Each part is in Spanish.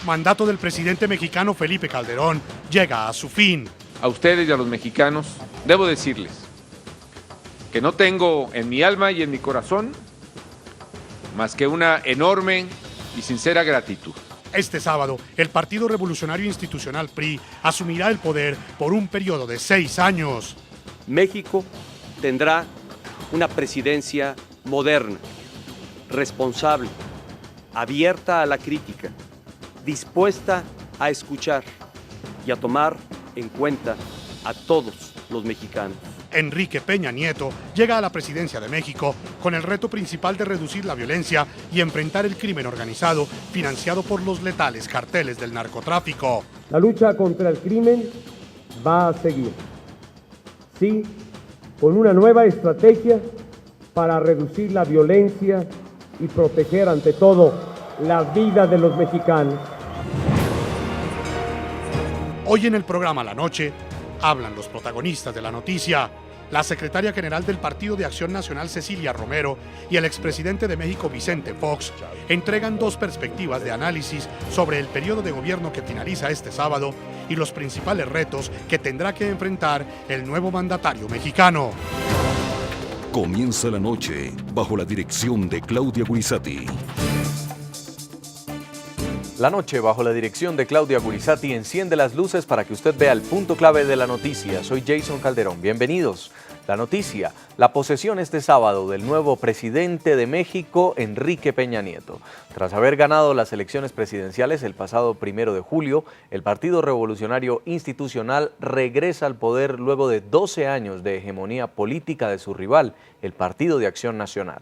mandato del presidente mexicano Felipe Calderón llega a su fin. A ustedes y a los mexicanos debo decirles que no tengo en mi alma y en mi corazón más que una enorme y sincera gratitud. Este sábado, el Partido Revolucionario Institucional PRI asumirá el poder por un periodo de 6 años. México tendrá una presidencia moderna, responsable, abierta a la crítica, dispuesta a escuchar y a tomar en cuenta a todos los mexicanos. Enrique Peña Nieto llega a la presidencia de México con el reto principal de reducir la violencia y enfrentar el crimen organizado financiado por los letales carteles del narcotráfico. La lucha contra el crimen va a seguir. Sí, con una nueva estrategia para reducir la violencia y proteger ante todo la vida de los mexicanos. Hoy en el programa La Noche hablan los protagonistas de la noticia, la secretaria general del Partido de Acción Nacional Cecilia Romero y el expresidente de México Vicente Fox entregan 2 perspectivas de análisis sobre el periodo de gobierno que finaliza este sábado y los principales retos que tendrá que enfrentar el nuevo mandatario mexicano. Comienza la noche bajo la dirección de Claudia Gurizati. La noche, bajo la dirección de Claudia Gurizati, enciende las luces para que usted vea el punto clave de la noticia. Soy Jason Calderón. Bienvenidos. La noticia, la posesión este sábado del nuevo presidente de México, Enrique Peña Nieto. Tras haber ganado las elecciones presidenciales el pasado 1 de julio, el Partido Revolucionario Institucional regresa al poder luego de 12 años de hegemonía política de su rival, el Partido de Acción Nacional.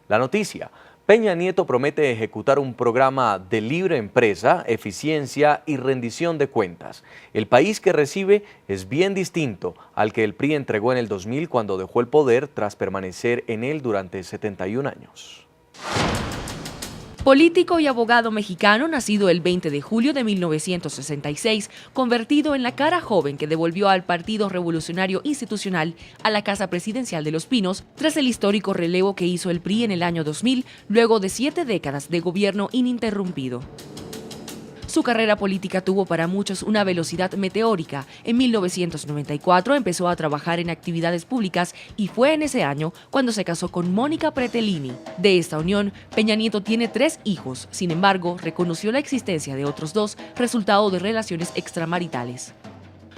La noticia, Peña Nieto promete ejecutar un programa de libre empresa, eficiencia y rendición de cuentas. El país que recibe es bien distinto al que el PRI entregó en el 2000 cuando dejó el poder tras permanecer en él durante 71 años. Político y abogado mexicano, nacido el 20 de julio de 1966, convertido en la cara joven que devolvió al Partido Revolucionario Institucional a la Casa Presidencial de Los Pinos tras el histórico relevo que hizo el PRI en el año 2000, luego de 7 décadas de gobierno ininterrumpido. Su carrera política tuvo para muchos una velocidad meteórica. En 1994 empezó a trabajar en actividades públicas y fue en ese año cuando se casó con Mónica Pretelini. De esta unión, Peña Nieto tiene 3 hijos. Sin embargo, reconoció la existencia de otros 2, resultado de relaciones extramaritales.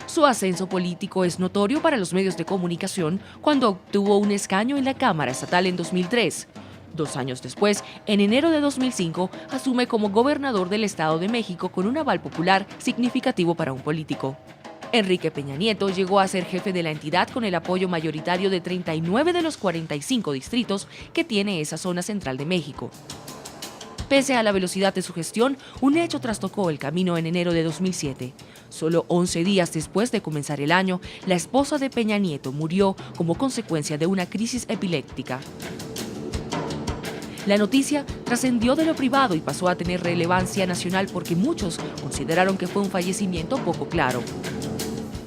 Su ascenso político es notorio para los medios de comunicación cuando obtuvo un escaño en la Cámara Estatal en 2003. 2 años después, en enero de 2005, asume como gobernador del Estado de México con un aval popular significativo para un político. Enrique Peña Nieto llegó a ser jefe de la entidad con el apoyo mayoritario de 39 de los 45 distritos que tiene esa zona central de México. Pese a la velocidad de su gestión, un hecho trastocó el camino en enero de 2007. Solo 11 días después de comenzar el año, la esposa de Peña Nieto murió como consecuencia de una crisis epiléptica. La noticia trascendió de lo privado y pasó a tener relevancia nacional porque muchos consideraron que fue un fallecimiento poco claro.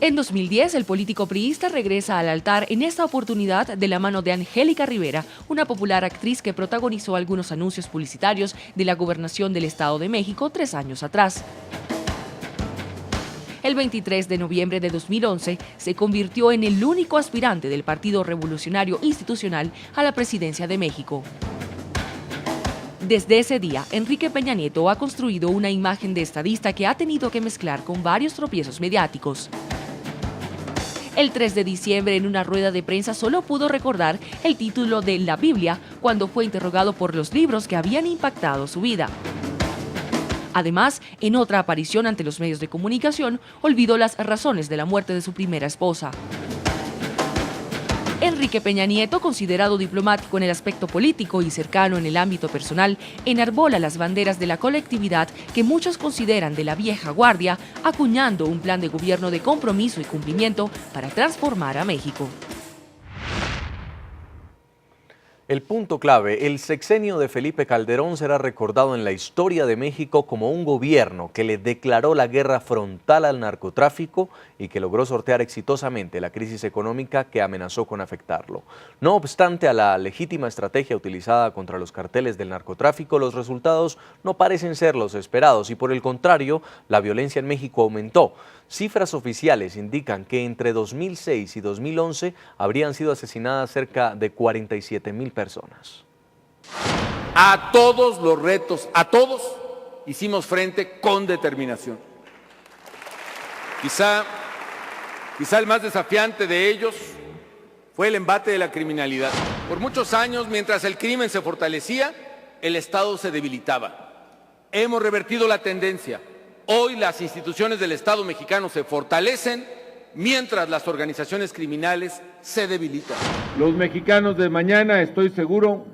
En 2010, el político priista regresa al altar, en esta oportunidad de la mano de Angélica Rivera, una popular actriz que protagonizó algunos anuncios publicitarios de la gobernación del Estado de México 3 años atrás. El 23 de noviembre de 2011 se convirtió en el único aspirante del Partido Revolucionario Institucional a la presidencia de México. Desde ese día, Enrique Peña Nieto ha construido una imagen de estadista que ha tenido que mezclar con varios tropiezos mediáticos. El 3 de diciembre, en una rueda de prensa, solo pudo recordar el título de La Biblia cuando fue interrogado por los libros que habían impactado su vida. Además, en otra aparición ante los medios de comunicación, olvidó las razones de la muerte de su primera esposa. Enrique Peña Nieto, considerado diplomático en el aspecto político y cercano en el ámbito personal, enarbola las banderas de la colectividad que muchos consideran de la vieja guardia, acuñando un plan de gobierno de compromiso y cumplimiento para transformar a México. El punto clave, el sexenio de Felipe Calderón será recordado en la historia de México como un gobierno que le declaró la guerra frontal al narcotráfico y que logró sortear exitosamente la crisis económica que amenazó con afectarlo. No obstante a la legítima estrategia utilizada contra los carteles del narcotráfico, los resultados no parecen ser los esperados y por el contrario, la violencia en México aumentó. Cifras oficiales indican que entre 2006 y 2011 habrían sido asesinadas cerca de 47,000 personas. A todos los retos, a todos, hicimos frente con determinación. Quizá el más desafiante de ellos fue el embate de la criminalidad. Por muchos años, mientras el crimen se fortalecía, el Estado se debilitaba. Hemos revertido la tendencia. Hoy las instituciones del Estado mexicano se fortalecen mientras las organizaciones criminales se debilitan. Los mexicanos de mañana, estoy seguro,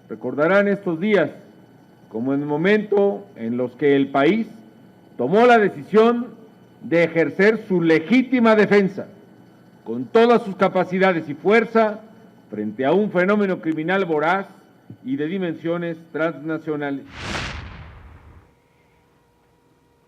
recordarán estos días como el momento en los que el país tomó la decisión de ejercer su legítima defensa con todas sus capacidades y fuerza frente a un fenómeno criminal voraz y de dimensiones transnacionales.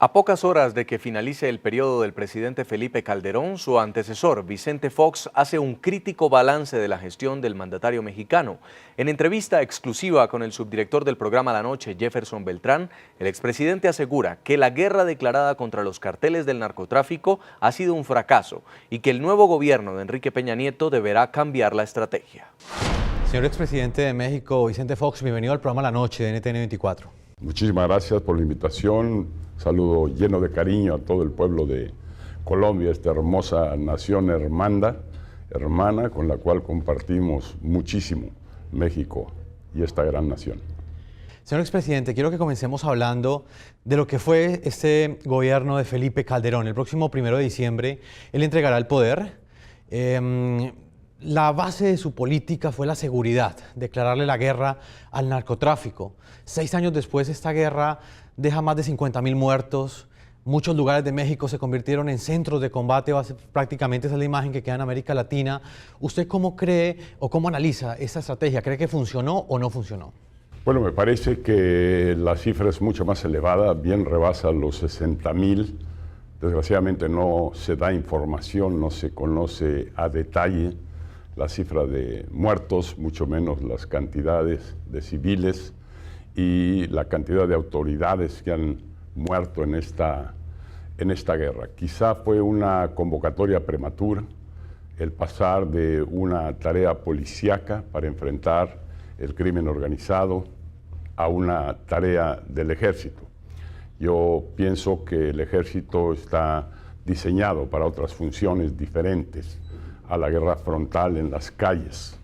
A pocas horas de que finalice el periodo del presidente Felipe Calderón, su antecesor, Vicente Fox, hace un crítico balance de la gestión del mandatario mexicano. En entrevista exclusiva con el subdirector del programa La Noche, Jefferson Beltrán, el expresidente asegura que la guerra declarada contra los carteles del narcotráfico ha sido un fracaso y que el nuevo gobierno de Enrique Peña Nieto deberá cambiar la estrategia. Señor expresidente de México, Vicente Fox, bienvenido al programa La Noche de NTN 24. Muchísimas gracias por la invitación. Saludo lleno de cariño a todo el pueblo de Colombia, esta hermosa nación hermana, con la cual compartimos muchísimo México y esta gran nación. Señor expresidente, quiero que comencemos hablando de lo que fue este gobierno de Felipe Calderón. El próximo 1 de diciembre él entregará el poder. La base de su política fue la seguridad, declararle la guerra al narcotráfico. 6 años después, esta guerra deja más de 50,000 muertos. Muchos lugares de México se convirtieron en centros de combate, prácticamente esa es la imagen que queda en América Latina. ¿Usted cómo cree o cómo analiza esta estrategia? ¿Cree que funcionó o no funcionó? Bueno, me parece que la cifra es mucho más elevada, bien rebasa los 60,000. Desgraciadamente no se da información, no se conoce a detalle la cifra de muertos, mucho menos las cantidades de civiles y la cantidad de autoridades que han muerto en esta guerra. Quizá fue una convocatoria prematura el pasar de una tarea policíaca para enfrentar el crimen organizado a una tarea del ejército. Yo pienso que el ejército está diseñado para otras funciones diferentes a la guerra frontal en las calles.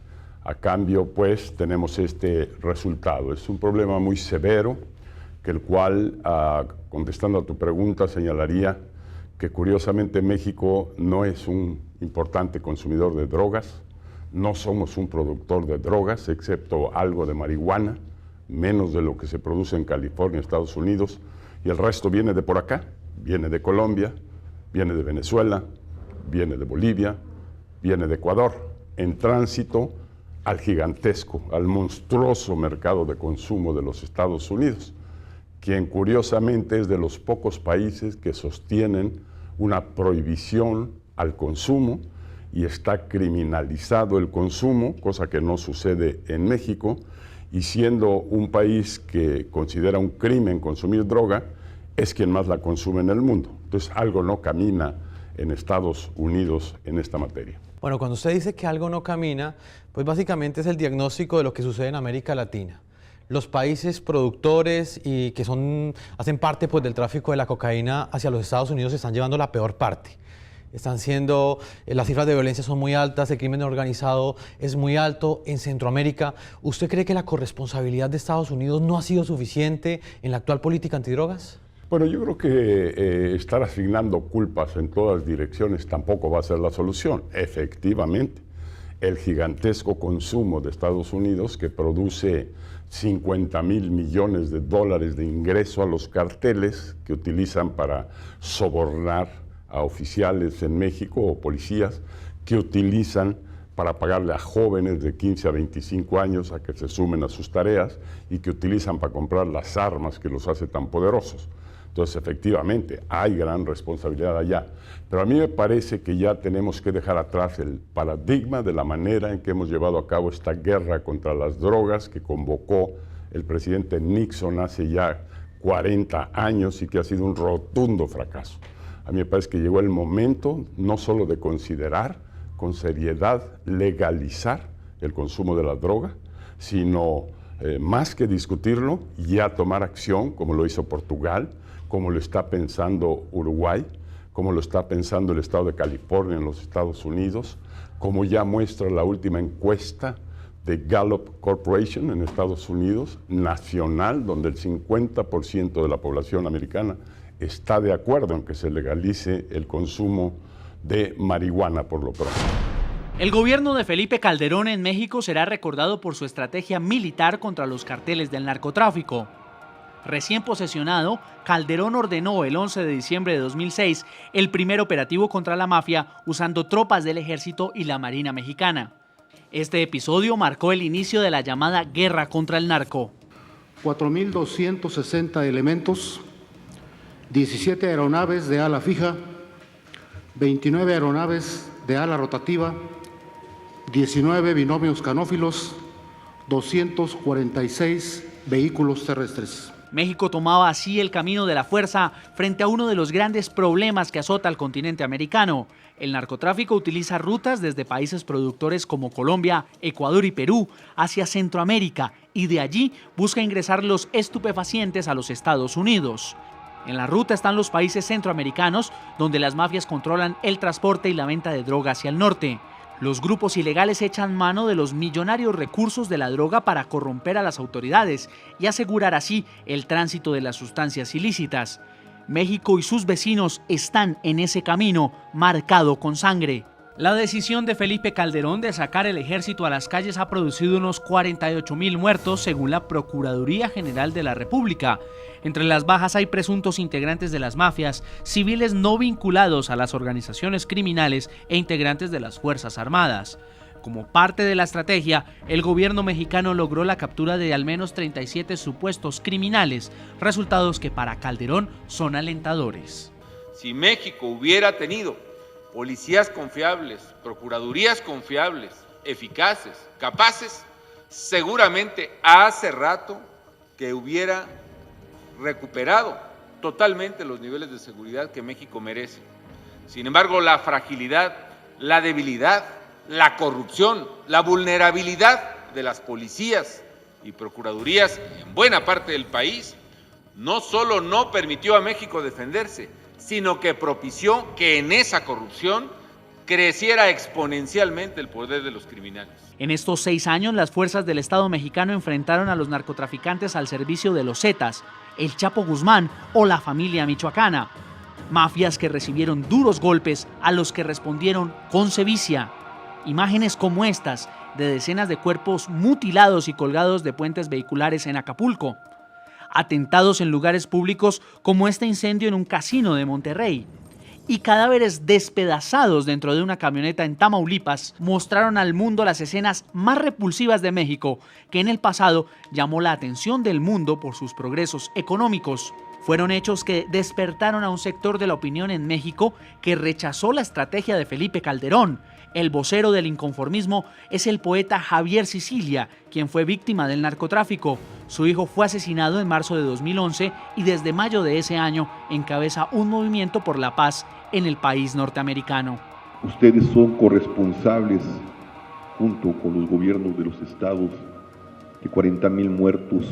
A cambio, pues, tenemos este resultado. Es un problema muy severo, que el cual, contestando a tu pregunta, señalaría que curiosamente México no es un importante consumidor de drogas, no somos un productor de drogas, excepto algo de marihuana, menos de lo que se produce en California, Estados Unidos, y el resto viene de por acá, viene de Colombia, viene de Venezuela, viene de Bolivia, viene de Ecuador, en tránsito al gigantesco, al monstruoso mercado de consumo de los Estados Unidos, quien curiosamente es de los pocos países que sostienen una prohibición al consumo y está criminalizado el consumo, cosa que no sucede en México, y siendo un país que considera un crimen consumir droga, es quien más la consume en el mundo. Entonces algo no camina en Estados Unidos en esta materia. Bueno, cuando usted dice que algo no camina, pues básicamente es el diagnóstico de lo que sucede en América Latina. Los países productores y que hacen parte pues, del tráfico de la cocaína hacia los Estados Unidos están llevando la peor parte. Las cifras de violencia son muy altas, el crimen organizado es muy alto en Centroamérica. ¿Usted cree que la corresponsabilidad de Estados Unidos no ha sido suficiente en la actual política antidrogas? Bueno, yo creo que estar asignando culpas en todas direcciones tampoco va a ser la solución. Efectivamente, el gigantesco consumo de Estados Unidos que produce 50,000 millones de dólares de ingreso a los carteles que utilizan para sobornar a oficiales en México o policías que utilizan para pagarle a jóvenes de 15 a 25 años a que se sumen a sus tareas y que utilizan para comprar las armas que los hace tan poderosos. Entonces, efectivamente, hay gran responsabilidad allá. Pero a mí me parece que ya tenemos que dejar atrás el paradigma de la manera en que hemos llevado a cabo esta guerra contra las drogas que convocó el presidente Nixon hace ya 40 años y que ha sido un rotundo fracaso. A mí me parece que llegó el momento no solo de considerar con seriedad legalizar el consumo de la droga, sino más que discutirlo, ya tomar acción, como lo hizo Portugal, como lo está pensando Uruguay, como lo está pensando el estado de California en los Estados Unidos, como ya muestra la última encuesta de Gallup Corporation en Estados Unidos, nacional, donde el 50% de la población americana está de acuerdo en que se legalice el consumo de marihuana por lo pronto. El gobierno de Felipe Calderón en México será recordado por su estrategia militar contra los carteles del narcotráfico. Recién posesionado, Calderón ordenó el 11 de diciembre de 2006 el primer operativo contra la mafia usando tropas del ejército y la marina mexicana. Este episodio marcó el inicio de la llamada guerra contra el narco. 4.260 elementos, 17 aeronaves de ala fija, 29 aeronaves de ala rotativa, 19 binomios canófilos, 246 vehículos terrestres. México tomaba así el camino de la fuerza frente a uno de los grandes problemas que azota al continente americano. El narcotráfico utiliza rutas desde países productores como Colombia, Ecuador y Perú hacia Centroamérica y de allí busca ingresar los estupefacientes a los Estados Unidos. En la ruta están los países centroamericanos, donde las mafias controlan el transporte y la venta de droga hacia el norte. Los grupos ilegales echan mano de los millonarios recursos de la droga para corromper a las autoridades y asegurar así el tránsito de las sustancias ilícitas. México y sus vecinos están en ese camino marcado con sangre. La decisión de Felipe Calderón de sacar el ejército a las calles ha producido unos 48.000 muertos según la Procuraduría General de la República. Entre las bajas hay presuntos integrantes de las mafias, civiles no vinculados a las organizaciones criminales e integrantes de las Fuerzas Armadas. Como parte de la estrategia, el gobierno mexicano logró la captura de al menos 37 supuestos criminales, resultados que para Calderón son alentadores. Si México hubiera tenido policías confiables, procuradurías confiables, eficaces, capaces, seguramente hace rato que hubiera recuperado totalmente los niveles de seguridad que México merece. Sin embargo, la fragilidad, la debilidad, la corrupción, la vulnerabilidad de las policías y procuradurías en buena parte del país no solo no permitió a México defenderse, sino que propició que en esa corrupción creciera exponencialmente el poder de los criminales. En estos 6 años, las fuerzas del Estado mexicano enfrentaron a los narcotraficantes al servicio de los Zetas, el Chapo Guzmán o la familia michoacana. Mafias que recibieron duros golpes a los que respondieron con sevicia. Imágenes como estas de decenas de cuerpos mutilados y colgados de puentes vehiculares en Acapulco. Atentados en lugares públicos como este incendio en un casino de Monterrey. Y cadáveres despedazados dentro de una camioneta en Tamaulipas mostraron al mundo las escenas más repulsivas de México, que en el pasado llamó la atención del mundo por sus progresos económicos. Fueron hechos que despertaron a un sector de la opinión en México que rechazó la estrategia de Felipe Calderón. El vocero del inconformismo es el poeta Javier Sicilia, quien fue víctima del narcotráfico. Su hijo fue asesinado en marzo de 2011 y desde mayo de ese año encabeza un movimiento por la paz en el país norteamericano. Ustedes son corresponsables, junto con los gobiernos de los estados, de 40,000 muertos,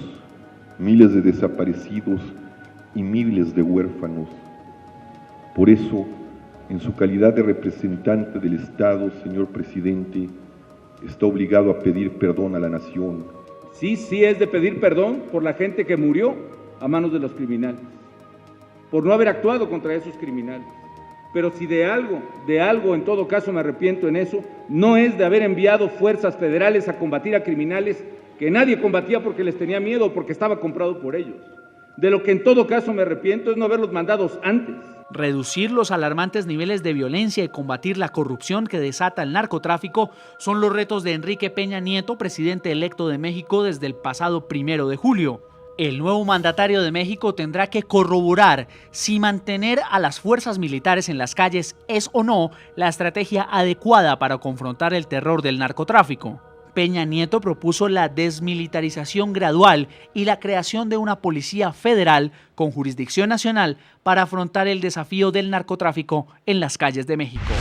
miles de desaparecidos y miles de huérfanos. Por eso, en su calidad de representante del Estado, señor presidente, está obligado a pedir perdón a la nación. Sí es de pedir perdón por la gente que murió a manos de los criminales, por no haber actuado contra esos criminales. Pero si de algo, en todo caso me arrepiento en eso, no es de haber enviado fuerzas federales a combatir a criminales que nadie combatía porque les tenía miedo o porque estaba comprado por ellos. De lo que en todo caso me arrepiento es no haberlos mandado antes. Reducir los alarmantes niveles de violencia y combatir la corrupción que desata el narcotráfico son los retos de Enrique Peña Nieto, presidente electo de México desde el pasado 1 de julio. El nuevo mandatario de México tendrá que corroborar si mantener a las fuerzas militares en las calles es o no la estrategia adecuada para confrontar el terror del narcotráfico. Peña Nieto propuso la desmilitarización gradual y la creación de una policía federal con jurisdicción nacional para afrontar el desafío del narcotráfico en las calles de México.